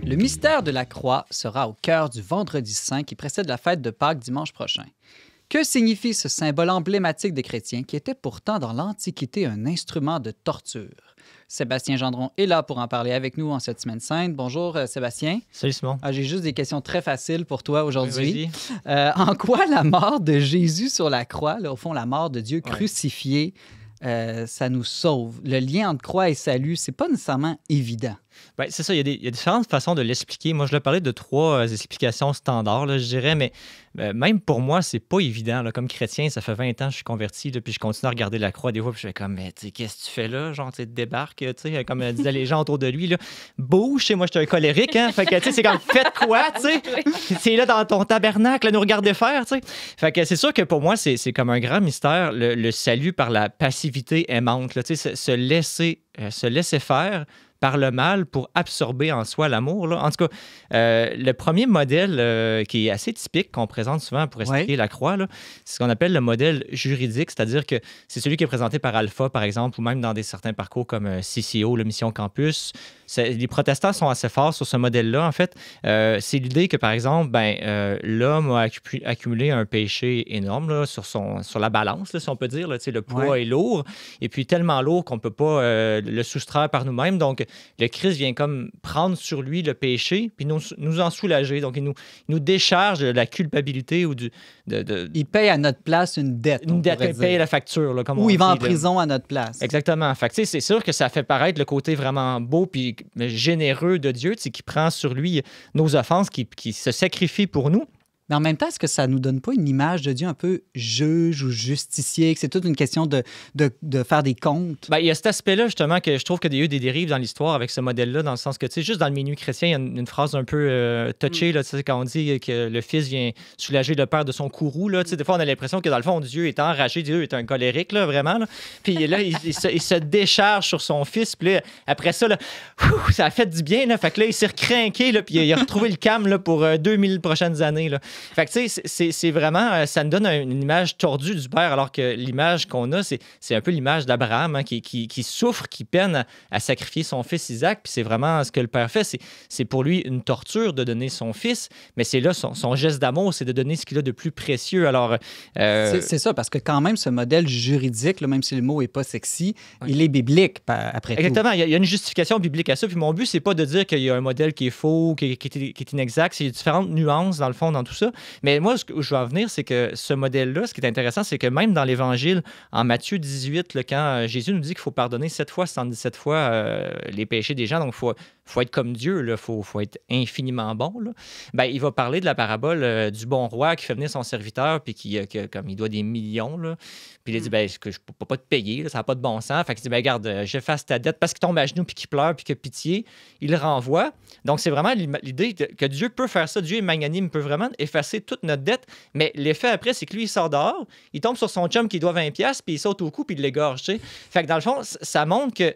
Le mystère de la croix sera au cœur du Vendredi saint qui précède la fête de Pâques dimanche prochain. Que signifie ce symbole emblématique des chrétiens qui était pourtant dans l'Antiquité un instrument de torture? Sébastien Gendron est là pour en parler avec nous en cette semaine sainte. Bonjour Sébastien. Salut Simon. J'ai juste des questions très faciles pour toi aujourd'hui. Oui, En quoi la mort de Jésus sur la croix, là, au fond la mort de Dieu crucifié, ça nous sauve? Le lien entre croix et salut, c'est pas nécessairement évident. Ben, c'est ça, il y a différentes façons de l'expliquer. Moi, je l'ai parlé de trois explications standards, là, je dirais, mais même pour moi, c'est pas évident. Là. Comme chrétien, ça fait 20 ans que je suis converti, là, puis je continue à regarder la croix des fois, puis je fais comme, mais qu'est-ce que tu fais là? Genre, tu débarques, comme disaient les gens autour de lui, là, bouge, moi, je suis un colérique, hein? Fait que, c'est comme, faites quoi, tu sais? C'est là dans ton tabernacle, à nous regarder faire, tu sais? Fait que c'est sûr que pour moi, c'est comme un grand mystère, le salut par la passivité aimante, là, tu sais, se laisser faire par le mal pour absorber en soi l'amour. Là. En tout cas, le premier modèle qui est assez typique, qu'on présente souvent pour expliquer la croix, là, c'est ce qu'on appelle le modèle juridique, c'est-à-dire que c'est celui qui est présenté par Alpha, par exemple, ou même dans certains parcours comme CCO, le Mission Campus. Les protestants sont assez forts sur ce modèle-là, en fait. C'est l'idée que, par exemple, l'homme a accumulé un péché énorme là, sur la balance, là, si on peut dire. Là, le poids est lourd, et puis tellement lourd qu'on ne peut pas le soustraire par nous-mêmes. Donc, le Christ vient comme prendre sur lui le péché, puis nous en soulager. Donc, il nous décharge de la culpabilité ou Il paye à notre place une dette. Une dette, il paye la facture. Là, comme ou il va en prison à notre place. Exactement. Fait que, c'est sûr que ça fait paraître le côté vraiment beau puis généreux de Dieu, qui prend sur lui nos offenses, qui se sacrifie pour nous. Mais en même temps, est-ce que ça ne nous donne pas une image de Dieu un peu juge ou justicier, que c'est toute une question de faire des comptes? Il y a cet aspect-là, justement, que je trouve qu'il y a eu des dérives dans l'histoire avec ce modèle-là, dans le sens que, juste dans le milieu chrétien, il y a une phrase un peu touchée, là, quand on dit que le Fils vient soulager le Père de son courroux. Là, des fois, on a l'impression que, dans le fond, Dieu est enragé, Dieu est un colérique, là, vraiment. Là. Puis là, il se décharge sur son Fils. Puis là, après ça, là, ça a fait du bien. Là, fait que là, il s'est recrinqué, là, puis il a retrouvé le calme là, pour 2000 prochaines années. Là. Fait que, tu sais, c'est vraiment... Ça nous donne une image tordue du Père, alors que l'image qu'on a, c'est un peu l'image d'Abraham, hein, qui souffre, qui peine à sacrifier son fils Isaac. Puis c'est vraiment ce que le Père fait. C'est pour lui une torture de donner son fils, mais c'est là son geste d'amour, c'est de donner ce qu'il a de plus précieux. Alors... C'est ça, parce que quand même, ce modèle juridique, là, même si le mot n'est pas sexy, il est biblique, après tout. Exactement. Il y a une justification biblique à ça. Puis mon but, c'est pas de dire qu'il y a un modèle qui est faux, qui est inexact. Il y a différentes nuances, dans le fond, dans tout ça. Mais moi, où je veux en venir, c'est que ce modèle-là, ce qui est intéressant, c'est que même dans l'Évangile, en Matthieu 18, là, quand Jésus nous dit qu'il faut pardonner 7 fois, 77 fois les péchés des gens, donc il faut être comme Dieu, il faut être infiniment bon. Là. Il va parler de la parabole du bon roi qui fait venir son serviteur, puis qui comme il doit des millions, là, puis il dit que je ne peux pas te payer, là, ça n'a pas de bon sens. Fait qu'il dit regarde, j'efface ta dette, parce qu'il tombe à genoux, puis qu'il pleure, puis qu'il a pitié, il le renvoie. Donc c'est vraiment l'idée que Dieu peut faire ça. Dieu est magnanime, il peut vraiment effacer toute notre dette, mais l'effet après, c'est que lui, il sort dehors, il tombe sur son chum qui doit 20$, puis il saute au cou, puis il l'égorge. Tu sais. Fait que dans le fond, ça montre que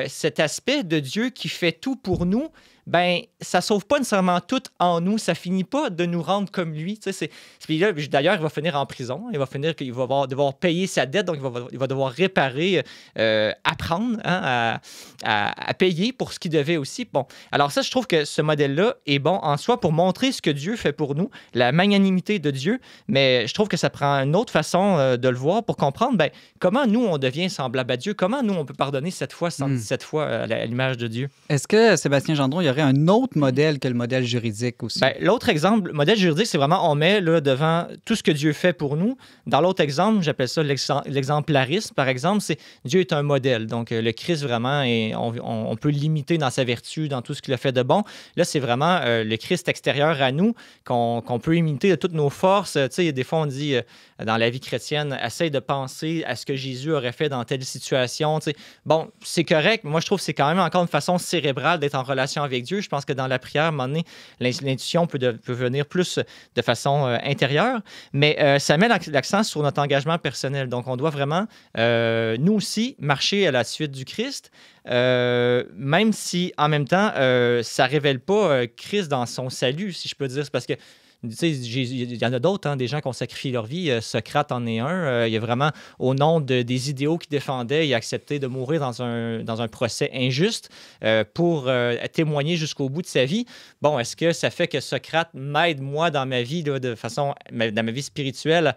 cet aspect de Dieu qui fait tout pour nous, ça sauve pas nécessairement tout en nous. Ça finit pas de nous rendre comme lui. Tu sais, puis là, d'ailleurs, il va finir en prison. Il va devoir payer sa dette, donc il va devoir réparer, apprendre à payer pour ce qu'il devait aussi. Bon, alors ça, je trouve que ce modèle-là est bon en soi pour montrer ce que Dieu fait pour nous, la magnanimité de Dieu, mais je trouve que ça prend une autre façon de le voir pour comprendre comment nous, on devient semblable à Dieu, comment nous, on peut pardonner 7 fois, 117 fois à l'image de Dieu. Est-ce que, Sébastien Gendron, il y aurait un autre modèle que le modèle juridique aussi? L'autre exemple, le modèle juridique, c'est vraiment, on met là, devant tout ce que Dieu fait pour nous. Dans l'autre exemple, j'appelle ça l'exemplarisme, par exemple, c'est Dieu est un modèle. Donc, le Christ, vraiment, on peut l'imiter dans sa vertu, dans tout ce qu'il a fait de bon. Là, c'est vraiment le Christ extérieur à nous qu'on peut imiter de toutes nos forces. Tu sais, des fois, on dit, dans la vie chrétienne, essaye de penser à ce que Jésus aurait fait dans telle situation. Tu sais. Bon, c'est correct, mais moi, je trouve que c'est quand même encore une façon cérébrale d'être en relation avec Dieu. Je pense que dans la prière, à un moment donné, l'intuition peut venir plus de façon intérieure, mais ça met l'accent sur notre engagement personnel. Donc, on doit vraiment, nous aussi, marcher à la suite du Christ, même si, en même temps, ça ne révèle pas Christ dans son salut, si je peux dire. C'est parce que Tu sais, il y en a d'autres, hein, des gens qui ont sacrifié leur vie. Socrate en est un. Il y a vraiment, au nom des idéaux qu'il défendait, il a accepté de mourir dans un procès injuste pour témoigner jusqu'au bout de sa vie. Bon, est-ce que ça fait que Socrate m'aide, moi, dans ma vie, là, dans ma vie spirituelle,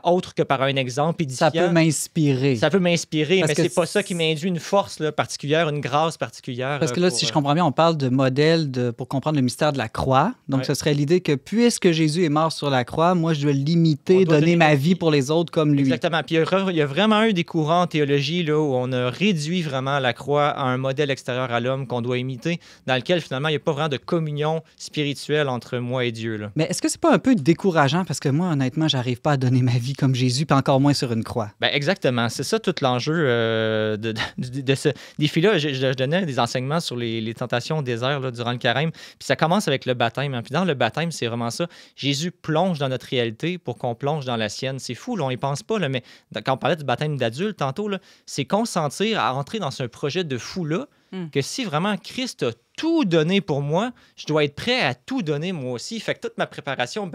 autre que par un exemple édifiant? Ça peut m'inspirer. Ça peut m'inspirer, mais que c'est pas ça qui m'induit une force là, particulière, une grâce particulière. Parce que là, si je comprends bien, on parle de modèle pour comprendre le mystère de la croix. Donc, ce serait l'idée que puisque Jésus est mort sur la croix, moi, je dois l'imiter, donner ma vie pour les autres comme lui. Exactement. Puis il y a vraiment eu des courants en théologie là, où on a réduit vraiment la croix à un modèle extérieur à l'homme qu'on doit imiter, dans lequel finalement, il n'y a pas vraiment de communion spirituelle entre moi et Dieu. Là. Mais est-ce que c'est pas un peu décourageant? Parce que moi, honnêtement, j'arrive pas à donner ma vie comme Jésus, puis encore moins sur une croix. Ben exactement. C'est ça tout l'enjeu de ce défi-là. Je donnais des enseignements sur les tentations au désert là, durant le carême. Puis ça commence avec le baptême. Hein. Puis dans le baptême, c'est vraiment ça. Jésus plonge dans notre réalité pour qu'on plonge dans la sienne. C'est fou, là, on y pense pas, là, mais quand on parlait du baptême d'adulte tantôt, là, c'est consentir à entrer dans ce projet de fou-là, que si vraiment Christ a tout donné pour moi, je dois être prêt à tout donner moi aussi. Fait que toute ma préparation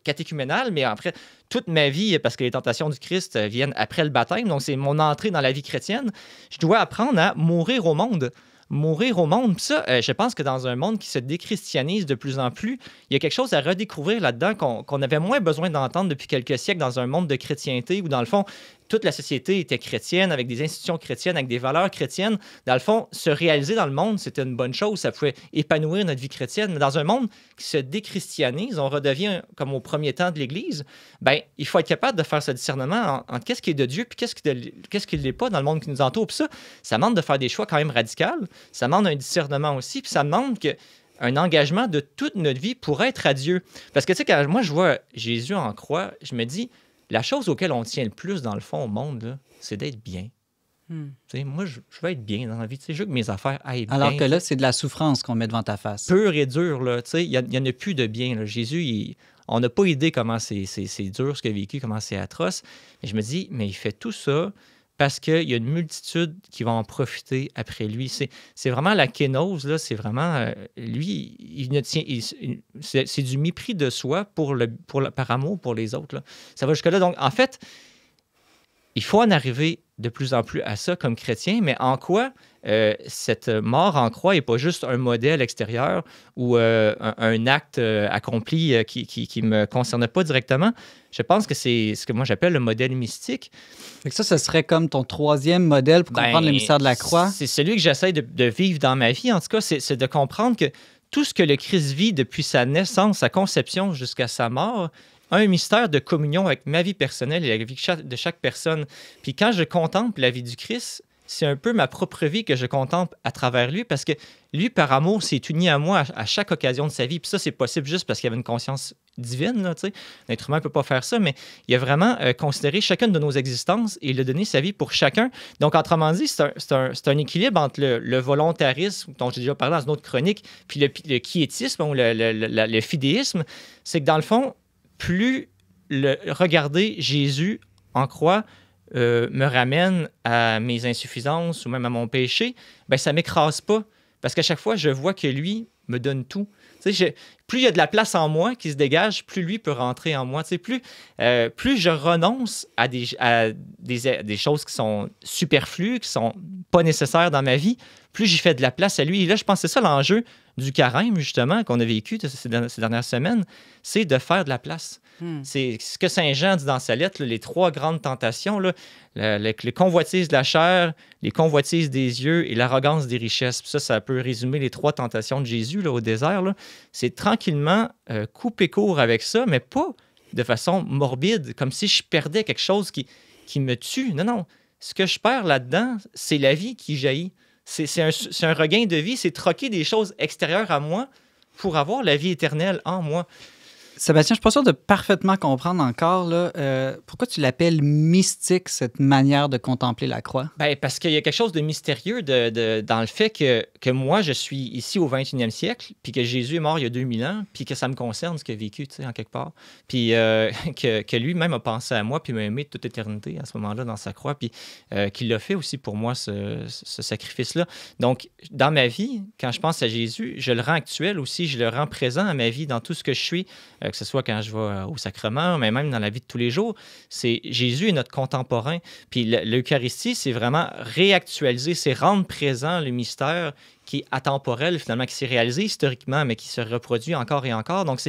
catéchuménale, mais après toute ma vie, parce que les tentations du Christ viennent après le baptême, donc c'est mon entrée dans la vie chrétienne, je dois apprendre à mourir au monde. Mourir au monde. Puis ça, je pense que dans un monde qui se déchristianise de plus en plus, il y a quelque chose à redécouvrir là-dedans qu'on avait moins besoin d'entendre depuis quelques siècles dans un monde de chrétienté où, dans le fond, toute la société était chrétienne, avec des institutions chrétiennes, avec des valeurs chrétiennes. Dans le fond, se réaliser dans le monde, c'était une bonne chose. Ça pouvait épanouir notre vie chrétienne. Mais dans un monde qui se déchristianise, on redevient comme au premier temps de l'Église, ben il faut être capable de faire ce discernement entre qu'est-ce qui est de Dieu puis qu'est-ce qui ne l'est pas dans le monde qui nous entoure. Puis ça demande de faire des choix quand même radicaux. Ça demande un discernement aussi. Puis ça demande un engagement de toute notre vie pour être à Dieu. Parce que, tu sais, quand moi, je vois Jésus en croix, je me dis, la chose auquel on tient le plus, dans le fond, au monde, là, c'est d'être bien. Moi, je veux être bien dans la vie. Je veux que mes affaires aillent bien. Alors que là, c'est de la souffrance qu'on met devant ta face. Pur et dur. Il n'y en a plus de bien. Là. Jésus, on n'a pas idée comment c'est dur ce qu'il a vécu, comment c'est atroce. Et je me dis, mais il fait tout ça parce qu'il y a une multitude qui va en profiter après lui. C'est vraiment la kénose, là, c'est vraiment... lui, c'est du mépris de soi par amour pour les autres. Là. Ça va jusque-là. Donc, en fait, il faut en arriver de plus en plus à ça comme chrétien, mais en quoi cette mort en croix n'est pas juste un modèle extérieur ou un acte accompli qui ne me concerne pas directement. Je pense que c'est ce que moi j'appelle le modèle mystique. Fait que ça, ce serait comme ton troisième modèle pour comprendre le mystère de la croix? C'est celui que j'essaie de vivre dans ma vie. En tout cas, c'est de comprendre que tout ce que le Christ vit depuis sa naissance, sa conception jusqu'à sa mort, un mystère de communion avec ma vie personnelle et la vie de chaque personne. Puis quand je contemple la vie du Christ, c'est un peu ma propre vie que je contemple à travers lui parce que lui, par amour, s'est uni à moi à chaque occasion de sa vie. Puis ça, c'est possible juste parce qu'il avait une conscience divine. Là, l'être humain ne peut pas faire ça, mais il a vraiment considéré chacune de nos existences et il a donné sa vie pour chacun. Donc, autrement dit, c'est un équilibre entre le volontarisme, dont j'ai déjà parlé dans une autre chronique, puis le quiétisme ou le fidéisme. C'est que dans le fond, plus regarder Jésus en croix me ramène à mes insuffisances ou même à mon péché, ben ça ne m'écrase pas. Parce qu'à chaque fois, je vois que lui me donne tout. Plus il y a de la place en moi qui se dégage, plus lui peut rentrer en moi. Plus je renonce à des choses qui sont superflues, qui sont pas nécessaires dans ma vie, plus j'y fais de la place à lui. Et là, je pense que c'est ça l'enjeu du carême, justement, qu'on a vécu ces dernières semaines, c'est de faire de la place. C'est ce que Saint Jean dit dans sa lettre, là, les trois grandes tentations, là, les convoitises de la chair, les convoitises des yeux et l'arrogance des richesses. Puis ça peut résumer les trois tentations de Jésus là, au désert. Là. C'est tranquillement couper court avec ça, mais pas de façon morbide, comme si je perdais quelque chose qui me tue. Non, non. Ce que je perds là-dedans, c'est la vie qui jaillit. C'est un regain de vie, c'est troquer des choses extérieures à moi pour avoir la vie éternelle en moi. Sébastien, je suis pas sûr de parfaitement comprendre encore là, pourquoi tu l'appelles mystique, cette manière de contempler la croix? Ben, parce qu'il y a quelque chose de mystérieux dans le fait que moi, je suis ici au 21e siècle, puis que Jésus est mort il y a 2000 ans, puis que ça me concerne, ce qu'il a vécu, tu sais, en quelque part. Puis que lui-même a pensé à moi, puis m'a aimé toute éternité à ce moment-là dans sa croix, puis qu'il l'a fait aussi pour moi, ce sacrifice-là. Donc, dans ma vie, quand je pense à Jésus, je le rends actuel aussi, je le rends présent à ma vie, dans tout ce que je suis, que ce soit quand je vais au sacrement, mais même dans la vie de tous les jours. Jésus est notre contemporain. Puis l'Eucharistie, c'est vraiment réactualiser, c'est rendre présent le mystère qui est atemporel, finalement, qui s'est réalisé historiquement, mais qui se reproduit encore et encore. Donc,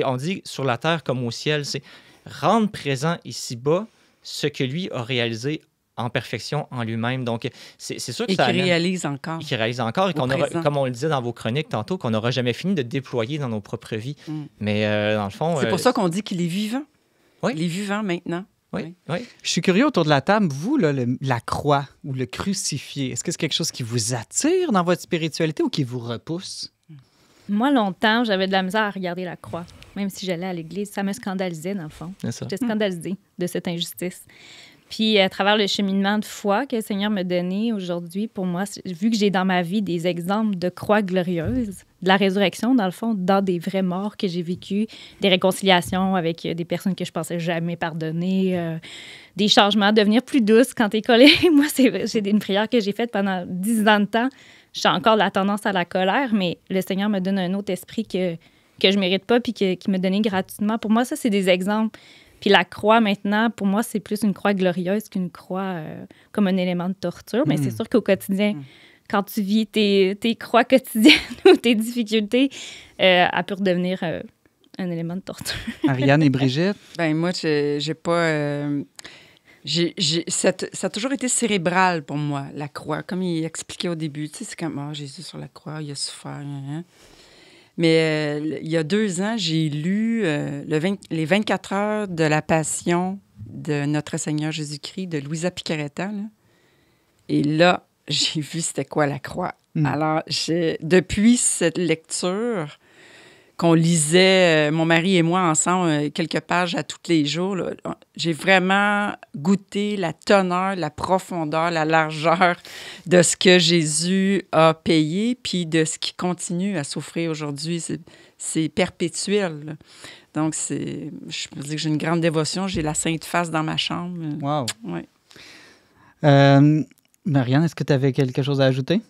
on dit sur la terre comme au ciel, c'est rendre présent ici-bas ce que lui a réalisé en perfection en lui-même. Donc, c'est sûr que et qui réalise encore. Et qui réalise encore. Et qu'on aura, comme on le disait dans vos chroniques tantôt, qu'on n'aura jamais fini de déployer dans nos propres vies. Mais dans le fond... C'est pour ça qu'on dit qu'il est vivant. Oui. Il est vivant maintenant. Oui, oui. Je suis curieux autour de la table, vous, là, la croix ou le crucifié, est-ce que c'est quelque chose qui vous attire dans votre spiritualité ou qui vous repousse? Moi, longtemps, j'avais de la misère à regarder la croix. Même si j'allais à l'église, ça me scandalisait, dans le fond. J'étais scandalisée de cette injustice. Puis, à travers le cheminement de foi que le Seigneur m'a donné aujourd'hui, pour moi, vu que j'ai dans ma vie des exemples de croix glorieuses, de la résurrection, dans le fond, dans des vraies morts que j'ai vécues, des réconciliations avec des personnes que je pensais jamais pardonner, des changements, devenir plus douce quand t'es collée. Moi, c'est une prière que j'ai faite pendant 10 ans de temps. J'ai encore la tendance à la colère, mais le Seigneur me donne un autre esprit que je mérite pas puis qui me donnait gratuitement. Pour moi, ça, c'est des exemples. Puis la croix, maintenant, pour moi, c'est plus une croix glorieuse qu'une croix comme un élément de torture. Mais c'est sûr qu'au quotidien, quand tu vis tes croix quotidiennes ou tes difficultés, elle peut redevenir un élément de torture. Ariane et Brigitte? Ben moi, j'ai pas... ça a toujours été cérébral pour moi, la croix. Comme il expliquait au début, tu sais, c'est comme, Jésus sur la croix, il a souffert, Mais il y a 2 ans, j'ai lu les 24 heures de la Passion de Notre Seigneur Jésus-Christ de Louisa Picaretta. Là. Et là, j'ai vu c'était quoi la croix. Alors, depuis cette lecture qu'on lisait, mon mari et moi, ensemble, quelques pages à tous les jours, là, j'ai vraiment goûté la teneur, la profondeur, la largeur de ce que Jésus a payé, puis de ce qui continue à souffrir aujourd'hui. C'est perpétuel. Là. Donc, je peux dire que j'ai une grande dévotion. J'ai la Sainte Face dans ma chambre. Wow! Ouais. Marianne, est-ce que tu avais quelque chose à ajouter?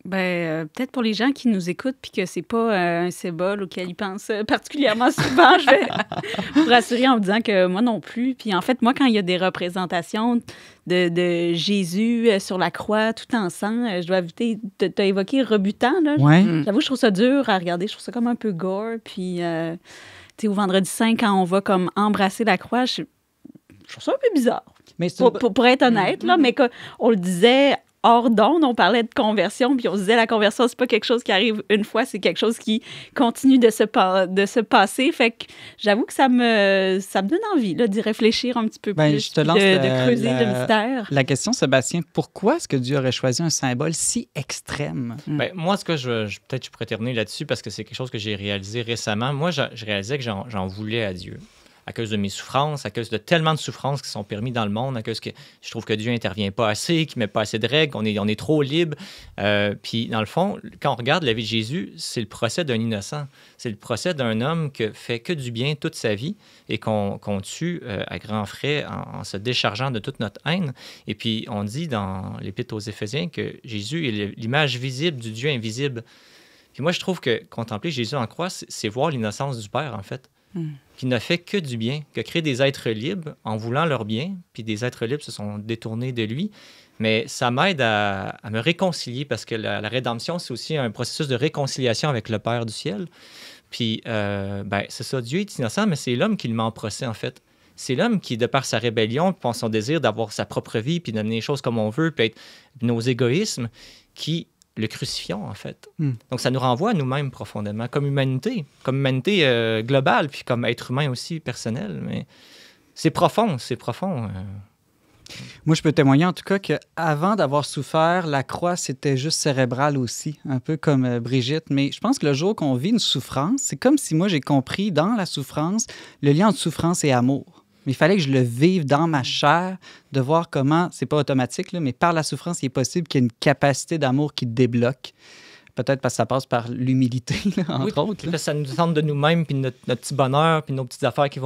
Peut-être pour les gens qui nous écoutent puis que c'est pas un symbole auquel ils pensent particulièrement souvent, je vais vous rassurer en vous disant que moi non plus. Puis en fait, moi, quand il y a des représentations de Jésus sur la croix, tout en sang, je dois éviter... Tu as évoqué rebutant, là. Ouais. J'avoue, je trouve ça dur à regarder. Je trouve ça comme un peu gore. Puis, tu sais, au Vendredi Saint, quand on va comme embrasser la croix, je trouve ça un peu bizarre. Mais pour être honnête, là, mais on le disait... hors d'onde, on parlait de conversion, puis on se disait la conversion, c'est pas quelque chose qui arrive une fois, c'est quelque chose qui continue de se passer. Fait que j'avoue que ça me donne envie là, d'y réfléchir un petit peu plus, je te lance de creuser le mystère. La question, Sébastien, pourquoi est-ce que Dieu aurait choisi un symbole si extrême? Moi, peut-être je pourrais terminer là-dessus parce que c'est quelque chose que j'ai réalisé récemment. Moi, je réalisais que j'en voulais à Dieu. À cause de mes souffrances, à cause de tellement de souffrances qui sont permises dans le monde, à cause que je trouve que Dieu n'intervient pas assez, qu'il ne met pas assez de règles, qu'on est trop libre. Puis, dans le fond, quand on regarde la vie de Jésus, c'est le procès d'un innocent. C'est le procès d'un homme qui fait que du bien toute sa vie et qu'on tue à grands frais en se déchargeant de toute notre haine. Et puis, on dit dans l'Épître aux Éphésiens que Jésus est l'image visible du Dieu invisible. Puis moi, je trouve que contempler Jésus en croix, c'est voir l'innocence du Père, en fait. Qui n'a fait que du bien, qui a créé des êtres libres en voulant leur bien, puis des êtres libres se sont détournés de lui. Mais ça m'aide à me réconcilier parce que la rédemption, c'est aussi un processus de réconciliation avec le Père du ciel. Puis, c'est ça, Dieu est innocent, mais c'est l'homme qui le met en procès, en fait. C'est l'homme qui, de par sa rébellion, puis son désir d'avoir sa propre vie, puis d'amener les choses comme on veut, puis être nos égoïsmes, qui le crucifions, en fait. Donc, ça nous renvoie à nous-mêmes profondément, comme humanité globale, puis comme être humain aussi personnel. Mais c'est profond, Moi, je peux témoigner en tout cas qu'avant d'avoir souffert, la croix, c'était juste cérébral aussi, un peu comme Brigitte. Mais je pense que le jour qu'on vit une souffrance, c'est comme si moi, j'ai compris dans la souffrance le lien entre souffrance et amour. Mais il fallait que je le vive dans ma chair, de voir comment, c'est pas automatique, là, mais par la souffrance, il est possible qu'il y ait une capacité d'amour qui débloque. Peut-être parce que ça passe par l'humilité, là, entre autres. Là. Ça nous tente de nous-mêmes, puis notre petit bonheur, puis nos petites affaires qui vont